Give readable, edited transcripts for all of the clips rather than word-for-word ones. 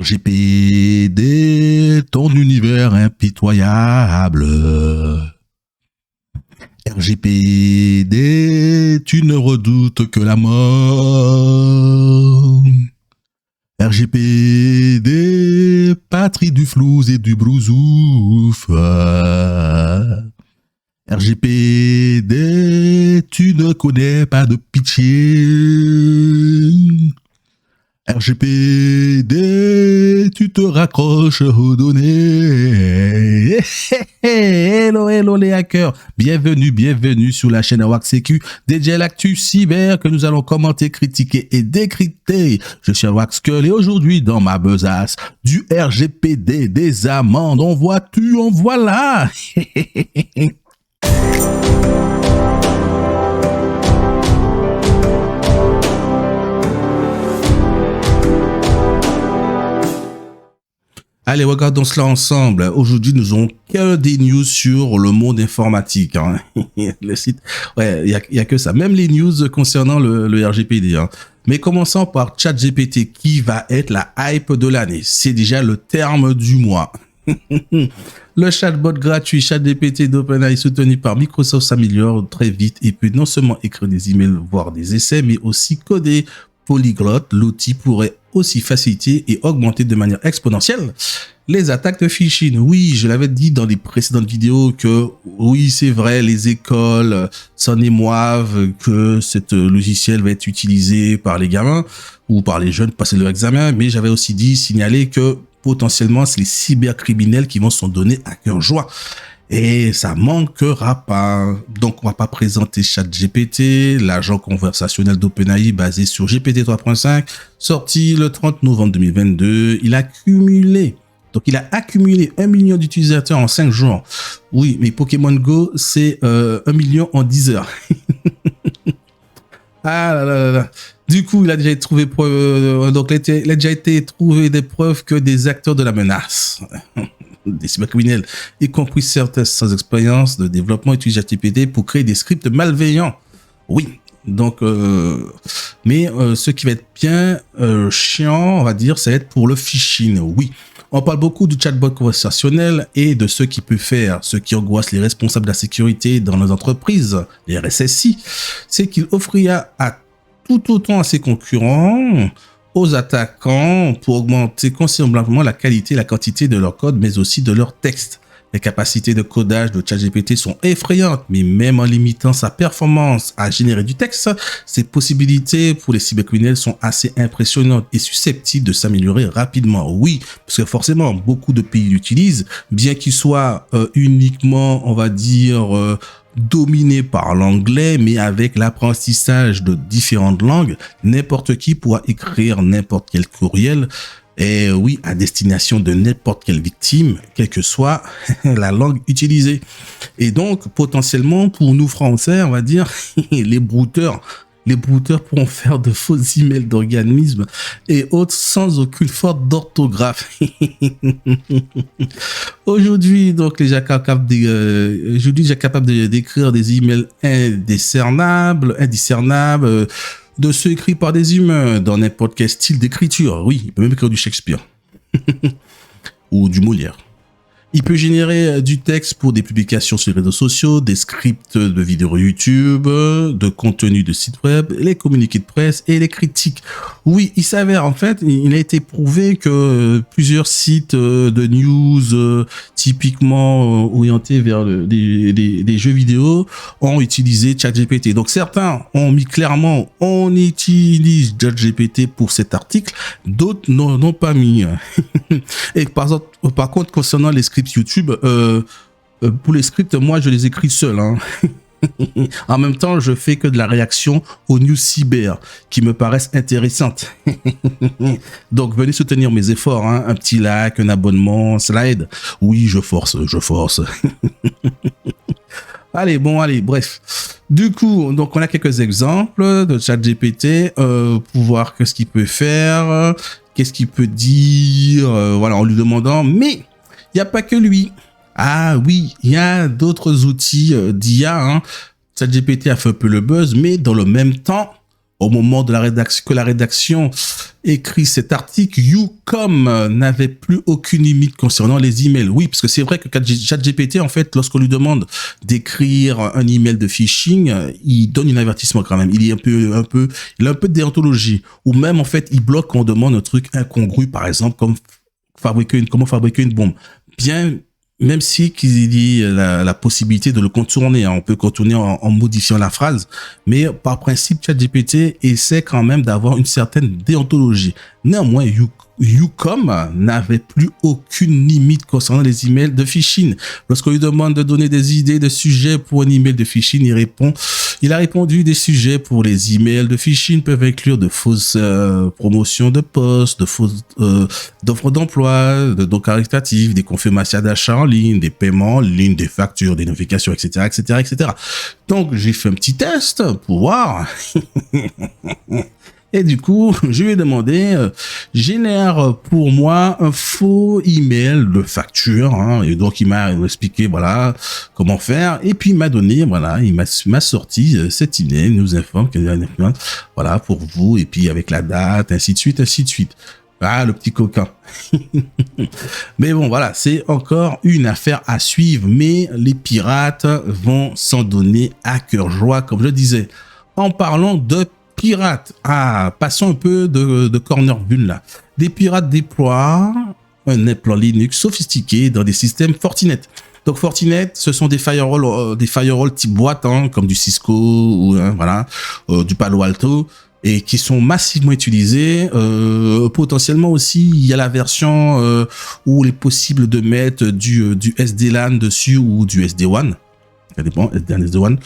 RGPD, ton univers impitoyable. RGPD, tu ne redoutes que la mort. RGPD, patrie du flouze et du brousouf. RGPD, tu ne connais pas de pitié. RGPD, tu te raccroches aux données. Hello, hello les hackers. Bienvenue sur la chaîne WaxCQ, DJ l'actu cyber que nous allons commenter, critiquer et décrypter. Je suis WaxCull et aujourd'hui dans ma besace, du RGPD, des amendes, on voit là. Allez, regardons cela ensemble. Aujourd'hui, nous n'avons que des news sur le monde informatique. Hein. Le site, ouais, il y a que ça. Même les news concernant le RGPD. Hein. Mais commençons par ChatGPT, qui va être la hype de l'année. C'est déjà le terme du mois. Le chatbot gratuit ChatGPT d'OpenAI soutenu par Microsoft s'améliore très vite et peut non seulement écrire des emails, voire des essais, mais aussi coder. Polyglotte, l'outil pourrait aussi faciliter et augmenter de manière exponentielle les attaques de phishing. Oui, je l'avais dit dans les précédentes vidéos que oui, c'est vrai, les écoles s'en émoivent que ce logiciel va être utilisé par les gamins ou par les jeunes pour passer leur examen, mais j'avais aussi signalé que potentiellement c'est les cybercriminels qui vont s'en donner à cœur joie. Et ça manquera pas. Donc, on va pas présenter ChatGPT, l'agent conversationnel d'OpenAI basé sur GPT 3.5, sorti le 30 novembre 2022. Il a accumulé 1 million d'utilisateurs en 5 jours. Oui, mais Pokémon Go, c'est 1 million en 10 heures. Ah là là là. Du coup, il a déjà été trouvé il a déjà été trouvé des preuves que des acteurs de la menace, des cybercriminels, y compris certains sans expérience de développement, utilisent ChatGPT pour créer des scripts malveillants. Oui. Donc, mais ce qui va être bien chiant, on va dire, ça va être pour le phishing. Oui. On parle beaucoup du chatbot conversationnel et de ce qu'il peut faire. Ce qui angoisse les responsables de la sécurité dans nos entreprises, les RSSI, c'est qu'il offrira tout autant à ses concurrents, aux attaquants, pour augmenter considérablement la qualité et la quantité de leur code, mais aussi de leur texte. Les capacités de codage de ChatGPT sont effrayantes, mais même en limitant sa performance à générer du texte, ses possibilités pour les cybercriminels sont assez impressionnantes et susceptibles de s'améliorer rapidement. Oui, parce que forcément, beaucoup de pays l'utilisent, bien qu'il soit uniquement, on va dire, dominé par l'anglais, mais avec l'apprentissage de différentes langues, n'importe qui pourra écrire n'importe quel courriel. Et oui, à destination de n'importe quelle victime, quelle que soit la langue utilisée. Et donc, potentiellement, pour nous Français, on va dire, les brouteurs pourront faire de faux emails d'organismes et autres sans aucune faute d'orthographe. Aujourd'hui, donc, j'ai capable d'écrire des emails indiscernables, de ceux écrits par des humains dans n'importe quel style d'écriture. Oui, il peut même écrire du Shakespeare ou du Molière. Il peut générer du texte pour des publications sur les réseaux sociaux, des scripts de vidéos YouTube, de contenu de sites web, les communiqués de presse et les critiques. Oui, il s'avère, en fait, il a été prouvé que plusieurs sites de news typiquement orientés vers des jeux vidéo ont utilisé ChatGPT. Donc certains ont mis clairement, on utilise ChatGPT pour cet article, d'autres n'ont pas mis. Et par contre, concernant les scripts YouTube, pour les scripts, moi, je les écris seul. Hein. En même temps, je fais que de la réaction aux news cyber qui me paraissent intéressantes. Donc, venez soutenir mes efforts. Hein. Un petit like, un abonnement, cela aide. Oui, je force. Allez, bref. Du coup, donc on a quelques exemples de ChatGPT pour voir ce qu'il peut faire, qu'est-ce qu'il peut dire, voilà, en lui demandant. Mais il n'y a pas que lui. Ah oui, il y a d'autres outils d'IA. Hein. ChatGPT a fait un peu le buzz, mais dans le même temps, au moment de la rédaction, que la rédaction écrit cet article, Ucom n'avait plus aucune limite concernant les emails. Oui, parce que c'est vrai que ChatGPT, en fait, lorsqu'on lui demande d'écrire un email de phishing, il donne un avertissement quand même. Il est il a un peu de déontologie. Ou même, en fait, il bloque quand on demande un truc incongru, par exemple, comme comment fabriquer une bombe. Bien, même si qu'il y a la possibilité de le contourner, hein. On peut contourner en modifiant la phrase, mais par principe, ChatGPT essaie quand même d'avoir une certaine déontologie. Néanmoins, Ucom n'avait plus aucune limite concernant les emails de phishing. Lorsqu'on lui demande de donner des idées de sujets pour un email de phishing, il a répondu: des sujets pour les emails de phishing peuvent inclure de fausses promotions de postes, de fausses d'offres d'emploi, de dons caritatifs, des confirmations d'achat en ligne, des paiements en ligne, des factures, des notifications, etc., etc., etc. Donc, j'ai fait un petit test pour voir. Et du coup, je lui ai demandé, génère pour moi un faux email de facture, hein. Et donc il m'a expliqué, voilà, comment faire. Et puis il m'a donné, voilà, il m'a sorti cet email, il nous informe qu'il y a une influence, voilà, pour vous, et puis avec la date, ainsi de suite, ainsi de suite. Ah, le petit coquin. Mais bon, voilà, c'est encore une affaire à suivre, mais les pirates vont s'en donner à cœur joie, comme je disais. En parlant de pirates, passons un peu de corner bulle là. Des pirates déploient un implant Linux sophistiqué dans des systèmes Fortinet. Donc Fortinet, ce sont des firewalls type boîte, hein, comme du Cisco ou voilà, du Palo Alto, et qui sont massivement utilisés. Potentiellement aussi, il y a la version où il est possible de mettre du SD-LAN dessus ou du SD-WAN. Ça dépend, SD-LAN, SD-WAN.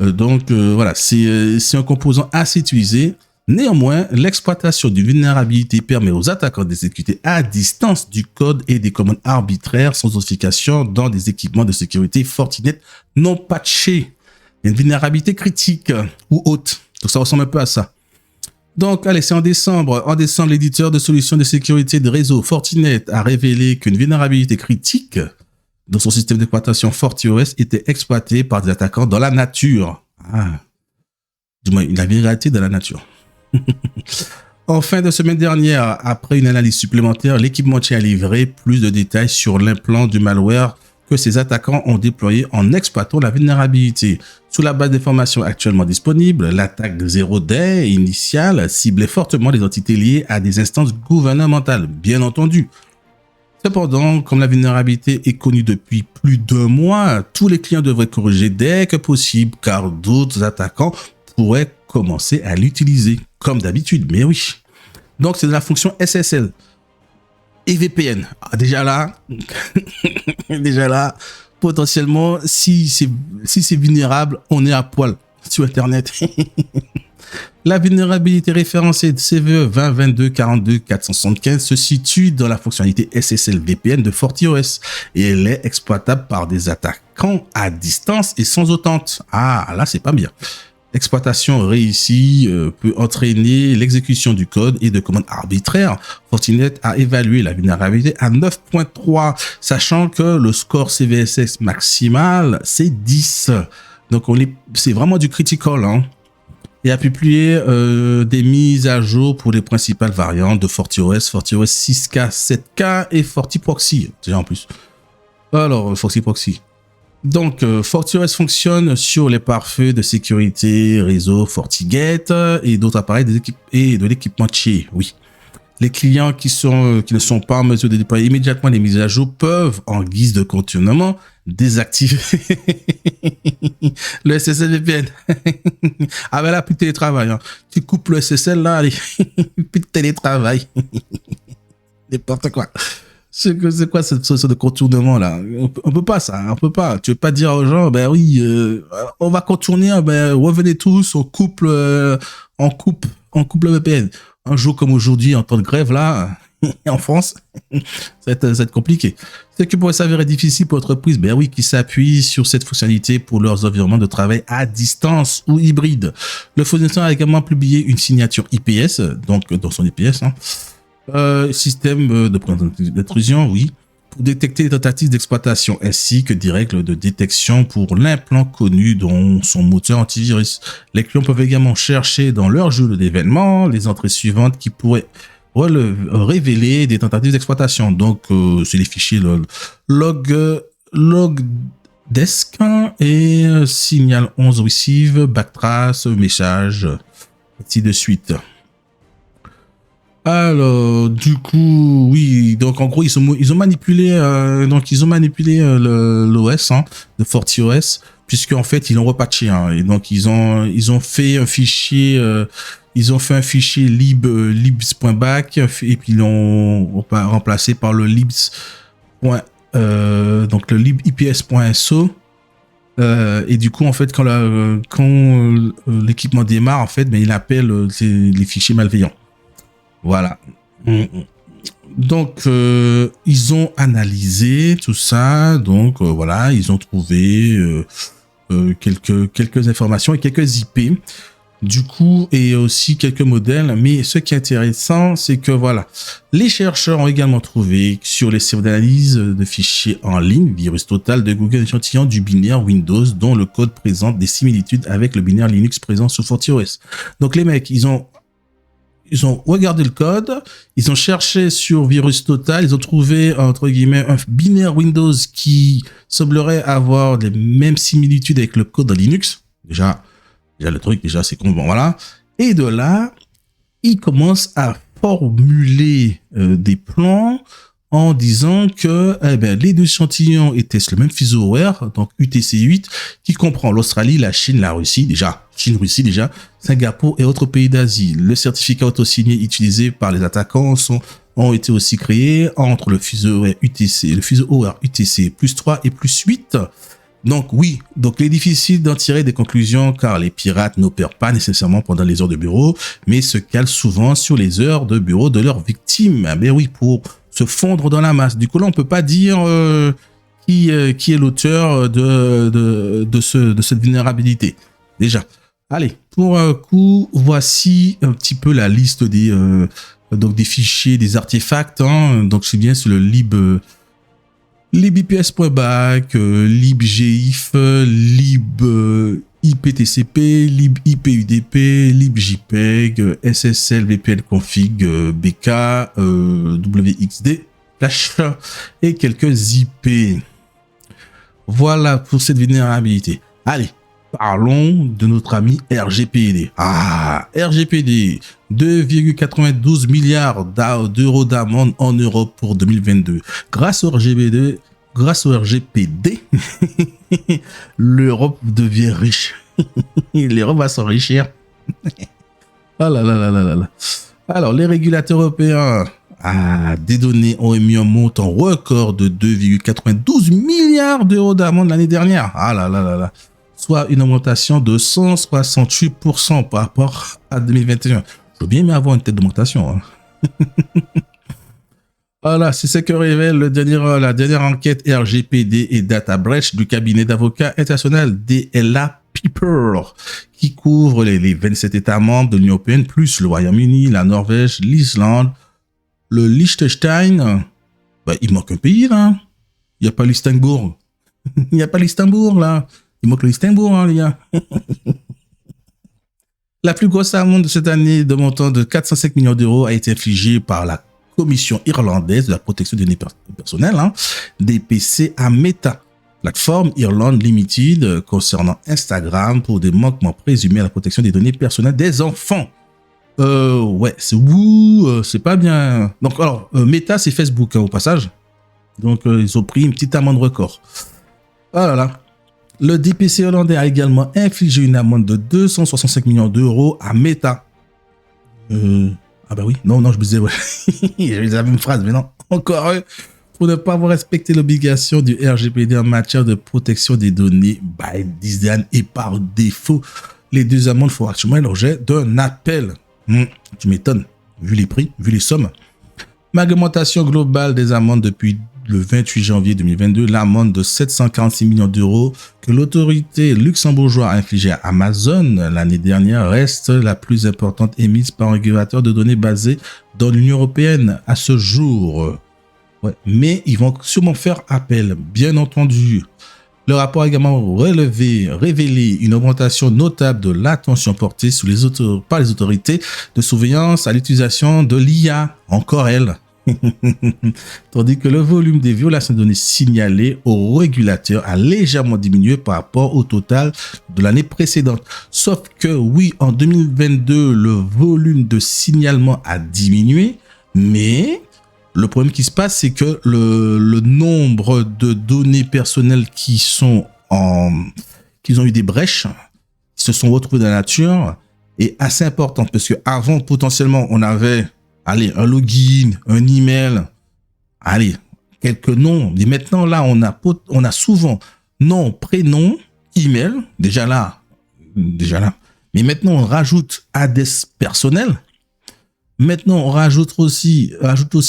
Donc voilà, c'est un composant assez utilisé. Néanmoins, l'exploitation d'une vulnérabilité permet aux attaquants d'exécuter à distance du code et des commandes arbitraires sans authentification dans des équipements de sécurité Fortinet non patchés. Une vulnérabilité critique ou haute. Donc ça ressemble un peu à ça. Donc, allez, c'est en décembre. En décembre, l'éditeur de solutions de sécurité de réseau Fortinet a révélé qu'une vulnérabilité critique dans son système d'exploitation FortiOS était exploité par des attaquants dans la nature. Du moins, la vulnérabilité dans la nature. En fin de semaine dernière, après une analyse supplémentaire, l'équipementier a livré plus de détails sur l'implant du malware que ces attaquants ont déployé en exploitant la vulnérabilité. Sous la base d'informations actuellement disponible, l'attaque de 0day initiale ciblait fortement les entités liées à des instances gouvernementales, bien entendu. Cependant, comme la vulnérabilité est connue depuis plus d'1 mois, tous les clients devraient corriger dès que possible, car d'autres attaquants pourraient commencer à l'utiliser, comme d'habitude, mais oui. Donc, c'est de la fonction SSL et VPN. Déjà là, potentiellement, si c'est vulnérable, on est à poil sur Internet. La vulnérabilité référencée de CVE 20.22.42.475 se situe dans la fonctionnalité SSL VPN de FortiOS et elle est exploitable par des attaquants à distance et sans authentique. Là, c'est pas bien. L'exploitation réussie peut entraîner l'exécution du code et de commandes arbitraires. Fortinet a évalué la vulnérabilité à 9.3, sachant que le score CVSS maximal, c'est 10. Donc, c'est vraiment du critical, hein. Et a publié des mises à jour pour les principales variantes de FortiOS, FortiOS 6K, 7K et FortiProxy, déjà en plus. Alors, FortiProxy. Donc, FortiOS fonctionne sur les pare-feux de sécurité réseau FortiGate et d'autres appareils de l'équipementier, oui. Les clients qui ne sont pas en mesure de déployer immédiatement les mises à jour peuvent, en guise de contournement, désactiver le SSL VPN. Ben là, plus de télétravail, hein. Tu coupes le SSL là, allez, plus de télétravail. N'importe quoi. C'est quoi cette sorte de contournement là? On peut pas ça, on peut pas. Tu veux pas dire aux gens, ben oui, on va contourner, revenez tous, on coupe le VPN. Un jour comme aujourd'hui, en temps de grève là, en France, ça va être compliqué. C'est que pourrait s'avérer difficile pour l'entreprise, qui s'appuie sur cette fonctionnalité pour leurs environnements de travail à distance ou hybride. Le fournisseur a également publié une signature IPS, donc dans son IPS, système de prévention d'intrusion, oui, pour détecter les tentatives d'exploitation ainsi que des règles de détection pour l'implant connu dont son moteur antivirus. Les clients peuvent également chercher dans leur jeu d'événements les entrées suivantes qui pourraient révéler des tentatives d'exploitation. Donc, c'est les fichiers logdesk et signal 11 receive, backtrace, message, ainsi de suite. Alors, du coup, oui, donc en gros, ils ont manipulé l'OS de FortiOS, puisque en fait, ils l'ont repatché, et donc ils ont fait un fichier libs.back et puis ils l'ont remplacé par le libs. Donc le libips.so. Et du coup, en fait, quand l'équipement démarre, en fait, il appelle les fichiers malveillants. Voilà. Donc, ils ont analysé tout ça. Donc, voilà, ils ont trouvé quelques informations et quelques IP. Du coup, et aussi quelques modèles. Mais ce qui est intéressant, c'est que voilà, les chercheurs ont également trouvé sur les serveurs d'analyse de fichiers en ligne, virus total de Google échantillon du binaire Windows, dont le code présente des similitudes avec le binaire Linux présent sur FortiOS. Donc les mecs, ils ont regardé le code, ils ont cherché sur virus total, ils ont trouvé, entre guillemets, un binaire Windows qui semblerait avoir les mêmes similitudes avec le code de Linux. Déjà le truc, c'est con, bon, voilà. Et de là, ils commencent à formuler des plans en disant que les deux échantillons étaient sur le même fuseau horaire, donc UTC-8, qui comprend l'Australie, la Chine, la Russie, Chine-Russie, Singapour et autres pays d'Asie. Le certificat auto-signé utilisé par les attaquants ont été aussi créés entre le fuseau horaire UTC plus 3 et plus 8. Donc oui, il est difficile d'en tirer des conclusions car les pirates n'opèrent pas nécessairement pendant les heures de bureau, mais se calent souvent sur les heures de bureau de leurs victimes. Mais oui, pour se fondre dans la masse. Du coup là, on peut pas dire qui est l'auteur de cette vulnérabilité. Déjà. Allez, pour un coup, voici un petit peu la liste des fichiers, des artefacts. Donc c'est bien sur le libips.back, libgif, libiptcp, libipudp, libjpeg, ssl vpn config, bk, wxd, flash et quelques ip. Voilà pour cette vulnérabilité. Allez, parlons de notre ami RGPD. RGPD, 2,92 milliards d'euros d'amende en Europe pour 2022. Grâce au RGPD, l'Europe devient riche. L'Europe va s'enrichir. Oh là là là là là. Alors, les régulateurs européens des données ont émis un montant record de 2,92 milliards d'euros d'amende l'année dernière. Ah là là là là. Soit une augmentation de 168% par rapport à 2021. Je veux bien avoir une telle augmentation. Voilà, c'est ce que révèle la dernière enquête RGPD et Data Breach du cabinet d'avocats international DLA Piper, qui couvre les 27 États membres de l'Union européenne, plus le Royaume-Uni, la Norvège, l'Islande, le Liechtenstein. Il manque un pays, là. Il n'y a pas l'Istanbul. Il n'y a pas l'Istanbul, là. Il manque l'Istanbul, les gars. La plus grosse amende de cette année de montant de 405 millions d'euros a été infligée par la Commission irlandaise de la protection des données personnelles, DPC, à Meta, plateforme Ireland Limited, concernant Instagram pour des manquements présumés à la protection des données personnelles des enfants. Ouais, c'est pas bien. Donc, alors, Meta, c'est Facebook, au passage. Donc, ils ont pris une petite amende record. Oh là là. Le DPC irlandais a également infligé une amende de 265 millions d'euros à Meta. Ah bah oui, non, je me disais, ouais. J'avais la même phrase, mais non, encore eux, pour ne pas avoir respecté l'obligation du RGPD en matière de protection des données by design et par défaut. Les deux amendes font actuellement l'objet d'un appel. Tu m'étonnes, vu les prix, vu les sommes. Augmentation globale des amendes depuis le 28 janvier 2022, l'amende de 746 millions d'euros que l'autorité luxembourgeoise a infligée à Amazon l'année dernière reste la plus importante émise par un régulateur de données basé dans l'Union européenne à ce jour. Ouais. Mais ils vont sûrement faire appel, bien entendu. Le rapport a également révélé une augmentation notable de l'attention portée par les autorités de surveillance à l'utilisation de l'IA, encore elle. Tandis que le volume des violations de données signalées aux régulateurs a légèrement diminué par rapport au total de l'année précédente. Sauf que oui, en 2022, le volume de signalement a diminué, mais le problème qui se passe, c'est que le nombre de données personnelles qui ont eu des brèches, qui se sont retrouvées dans la nature, est assez important. Parce que avant, potentiellement, on avait, un login, un email, quelques noms. Mais maintenant, là, on a souvent nom, prénom, email, déjà là. Mais maintenant, on rajoute adresse personnelle. Maintenant, on rajoute aussi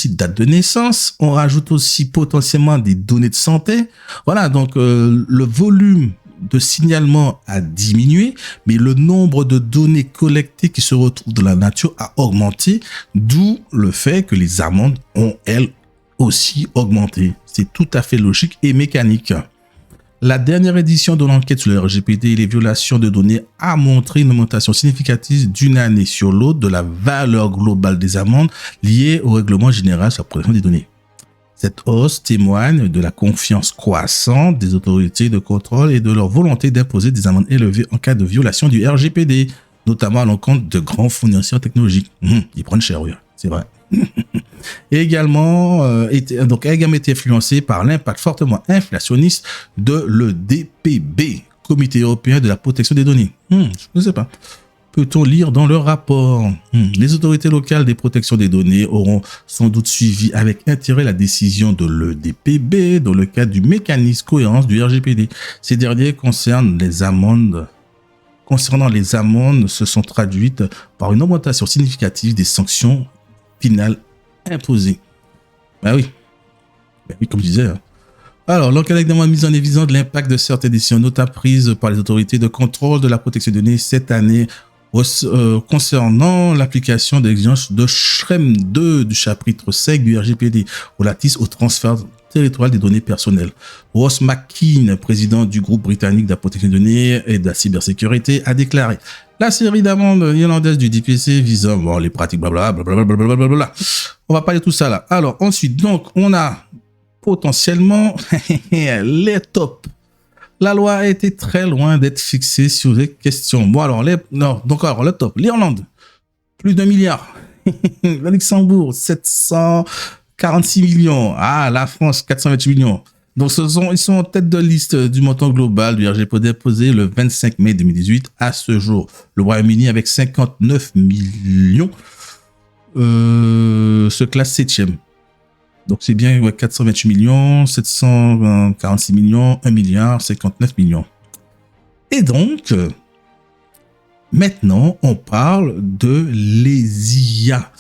date de naissance, on rajoute aussi potentiellement des données de santé. Voilà, donc le volume de signalement a diminué, mais le nombre de données collectées qui se retrouvent dans la nature a augmenté, d'où le fait que les amendes ont, elles, aussi augmenté. C'est tout à fait logique et mécanique. La dernière édition de l'enquête sur le RGPD et les violations de données a montré une augmentation significative d'une année sur l'autre de la valeur globale des amendes liées au règlement général sur la protection des données. Cette hausse témoigne de la confiance croissante des autorités de contrôle et de leur volonté d'imposer des amendes élevées en cas de violation du RGPD, notamment à l'encontre de grands fournisseurs technologiques. Ils prennent cher, oui, c'est vrai. Et également, a également été influencé par l'impact fortement inflationniste de l'EDPB, Comité européen de la protection des données. Je ne sais pas. Peut-on lire dans le rapport? Les autorités locales des protections des données auront sans doute suivi avec intérêt la décision de l'EDPB dans le cadre du mécanisme cohérence du RGPD. Ces derniers concernant les amendes, se sont traduites par une augmentation significative des sanctions finales imposées. Ben oui, comme je disais. Alors, l'enquête a également mis en évidence l'impact de certaines décisions notables prises par les autorités de contrôle de la protection des données cette année concernant l'application des exigences de Schrem 2 du chapitre 5 du RGPD relatif au transfert territorial des données personnelles. Ross McKean, président du groupe britannique de la protection des données et de la cybersécurité, a déclaré: la série d'amendes irlandaises du DPC visant les pratiques blablabla. On va parler de tout ça là. Alors ensuite, donc, on a potentiellement les tops. La loi a été très loin d'être fixée sur les questions. Bon alors, le top. L'Irlande, plus d'1 milliard. Le Luxembourg, 746 millions. Ah, la France, 428 millions. Donc, ils sont en tête de liste du montant global du RGPD déposé le 25 mai 2018 à ce jour. Le Royaume-Uni, avec 59 millions, se classe 7e. Donc, c'est bien 428 millions, 746 millions, 1 milliard, 59 millions. Et donc, maintenant, on parle de l'IA.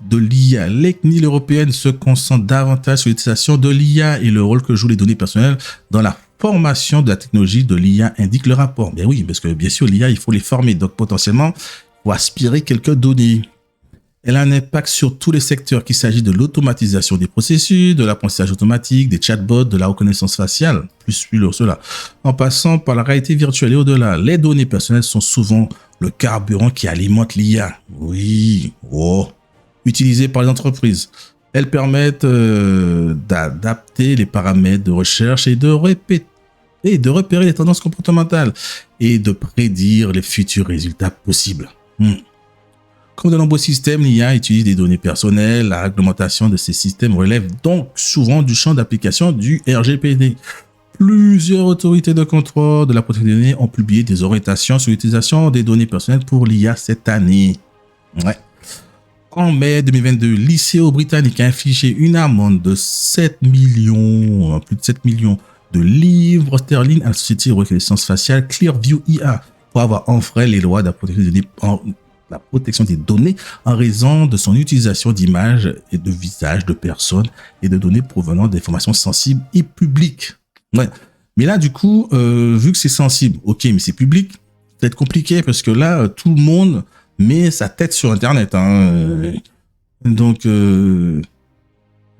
Les CNIL européennes se concentrent davantage sur l'utilisation de l'IA et le rôle que jouent les données personnelles dans la formation de la technologie de l'IA, indique le rapport. Ben oui, parce que bien sûr, l'IA, il faut les former. Donc, potentiellement, il faut aspirer quelques données. Elle a un impact sur tous les secteurs, qu'il s'agit de l'automatisation des processus, de l'apprentissage automatique, des chatbots, de la reconnaissance faciale, plus cela, en passant par la réalité virtuelle et au-delà. Les données personnelles sont souvent le carburant qui alimente l'IA. Oui, utilisées par les entreprises. Elles permettent d'adapter les paramètres de recherche et de repérer les tendances comportementales et de prédire les futurs résultats possibles. Comme de nombreux systèmes, l'IA utilise des données personnelles. La réglementation de ces systèmes relève donc souvent du champ d'application du RGPD. Plusieurs autorités de contrôle de la protection des données ont publié des orientations sur l'utilisation des données personnelles pour l'IA cette année. En mai 2022, l'ICO britannique a infligé une amende de plus de 7 millions de livres sterling à la société de reconnaissance faciale Clearview IA pour avoir enfreint les lois de la protection des données en raison de son utilisation d'images et de visages de personnes et de données provenant d'informations sensibles et publiques. Mais là, du coup, vu que c'est sensible, ok, mais c'est public, ça va être compliqué parce que là, tout le monde met sa tête sur Internet. Donc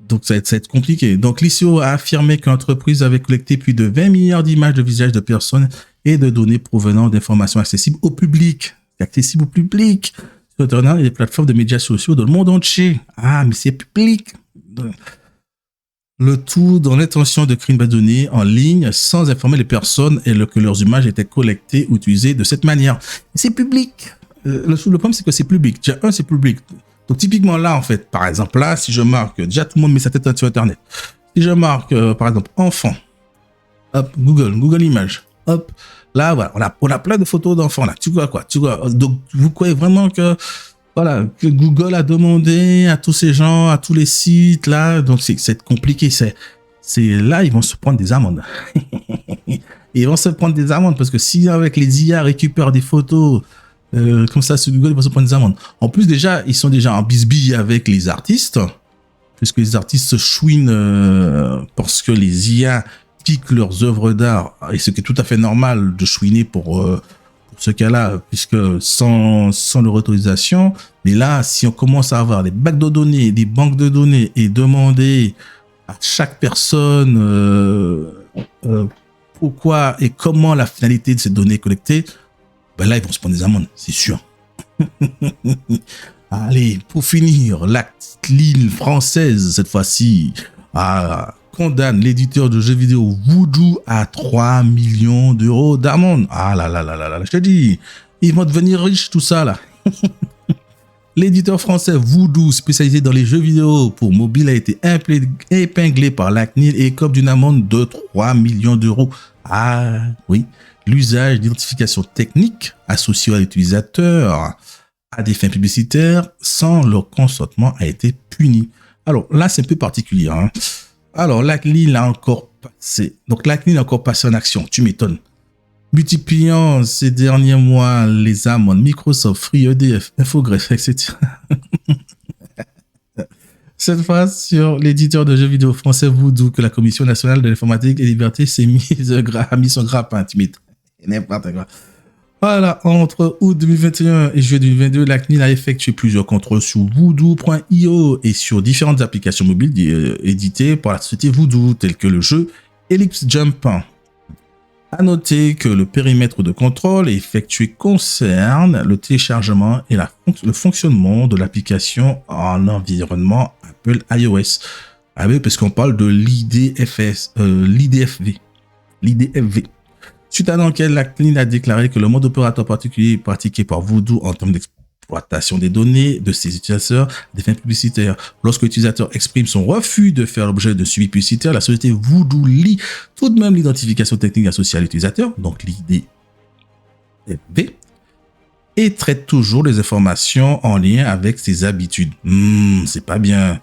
Donc, ça va être compliqué. Donc, l'ICO a affirmé que l'entreprise avait collecté plus de 20 milliards d'images de visages de personnes et de données provenant d'informations accessibles au public. Accessibles au public. Sur Internet et les plateformes de médias sociaux dans le monde entier. Ah, mais c'est public. Le tout dans l'intention de créer une base de données en ligne sans informer les personnes et que leurs images étaient collectées ou utilisées de cette manière. C'est public. Le problème, c'est que c'est public. Déjà, c'est public. Donc, typiquement, là, en fait, par exemple, là, si je marque, déjà, tout le monde met sa tête sur Internet. Si je marque, par exemple, enfant, hop, Google Images, hop, là, voilà, on a plein de photos d'enfants, là. Tu vois quoi? Donc, vous croyez vraiment que, voilà, que Google a demandé à tous ces gens, à tous les sites, là, donc c'est compliqué, c'est là, ils vont se prendre des amendes. Ils vont se prendre des amendes parce que si avec les IA récupèrent des photos, comme ça sur Google, ils vont se prendre des amendes. En plus, déjà, ils sont déjà en bisbille avec les artistes, puisque les artistes se chouinent parce que les IA piquent leurs œuvres d'art, et ce qui est tout à fait normal de chouiner pour ce cas-là, puisque sans leur autorisation. Mais là, si on commence à avoir des banques de données et demander à chaque personne pourquoi et comment la finalité de ces données collectées, ben là, ils vont se prendre des amendes, c'est sûr. Allez, pour finir, la CNIL française, cette fois-ci, condamne l'éditeur de jeux vidéo Voodoo à 3 millions d'euros d'amende. Ah là là là là là, je te dis, ils vont devenir riches, tout ça là. L'éditeur français Voodoo, spécialisé dans les jeux vidéo pour mobile, a été épinglé par la CNIL et écope d'une amende de 3 millions d'euros. Ah oui, l'usage d'identification technique associée à l'utilisateur à des fins publicitaires sans leur consentement a été puni. Alors là, c'est un peu particulier. Alors, la CNIL a encore passé en action. Tu m'étonnes. Multipliant ces derniers mois les amendes Microsoft, Free, EDF, Infogreffe, etc. Cette fois sur l'éditeur de jeux vidéo français Voodoo que la Commission nationale de l'informatique et des libertés a mis son grappin. Tu m'étonnes. N'importe quoi. Voilà, entre août 2021 et juillet 2022, la CNIL a effectué plusieurs contrôles sur Voodoo.io et sur différentes applications mobiles éditées par la société Voodoo, telles que le jeu Ellipse Jump. À noter que le périmètre de contrôle effectué concerne le téléchargement et le fonctionnement de l'application en environnement Apple iOS. Ah oui, parce qu'on parle de l'IDFV. Suite à l'enquête, la CNIL a déclaré que le mode opérateur particulier pratiqué par Voodoo en termes d'exploitation des données de ses utilisateurs à des fins publicitaires. Lorsque l'utilisateur exprime son refus de faire l'objet de suivi publicitaire, la société Voodoo lie tout de même l'identification technique associée à l'utilisateur, donc l'IDFV, et traite toujours les informations en lien avec ses habitudes. C'est pas bien.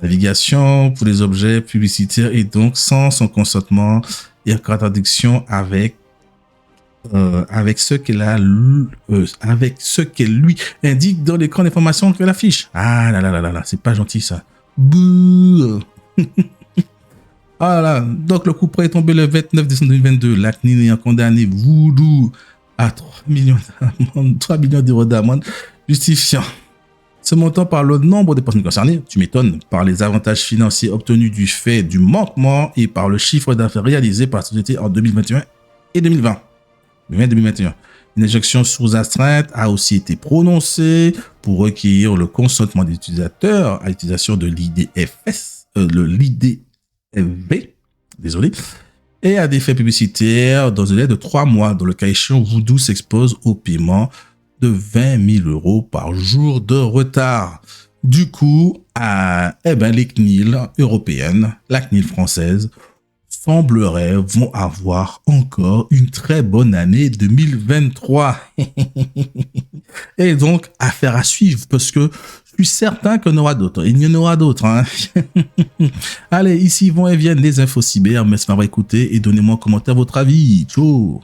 Navigation pour les objets publicitaires et donc sans son consentement et en contradiction avec ce qu'elle lui indique dans l'écran d'information qu'elle affiche. Ah là là là là là, c'est pas gentil ça. Bouh. Voilà, donc le coup près est tombé le 29 décembre 2022. La CNIL ayant condamné Voodoo à 3 millions d'euros d'amende, justifiant ce montant par le nombre de personnes concernées, tu m'étonnes, par les avantages financiers obtenus du fait du manquement et par le chiffre d'affaires réalisé par la société en 2021 et 2020. 2021. Une injonction sous astreinte a aussi été prononcée pour requérir le consentement des utilisateurs à l'utilisation de l'IDFV, et à des faits publicitaires dans un délai de 3 mois. Dans le cas échéant, Voodoo s'expose au paiement de 20 000 euros par jour de retard. Du coup, les CNIL européennes, la CNIL française, semblerait vont avoir encore une très bonne année 2023. Et donc, affaire à suivre, parce que je suis certain qu'il y en aura d'autres. Il y en aura d'autres. Allez, ici vont et viennent les infos cyber. Merci de m'avoir écouté et donnez-moi en commentaire votre avis. Ciao.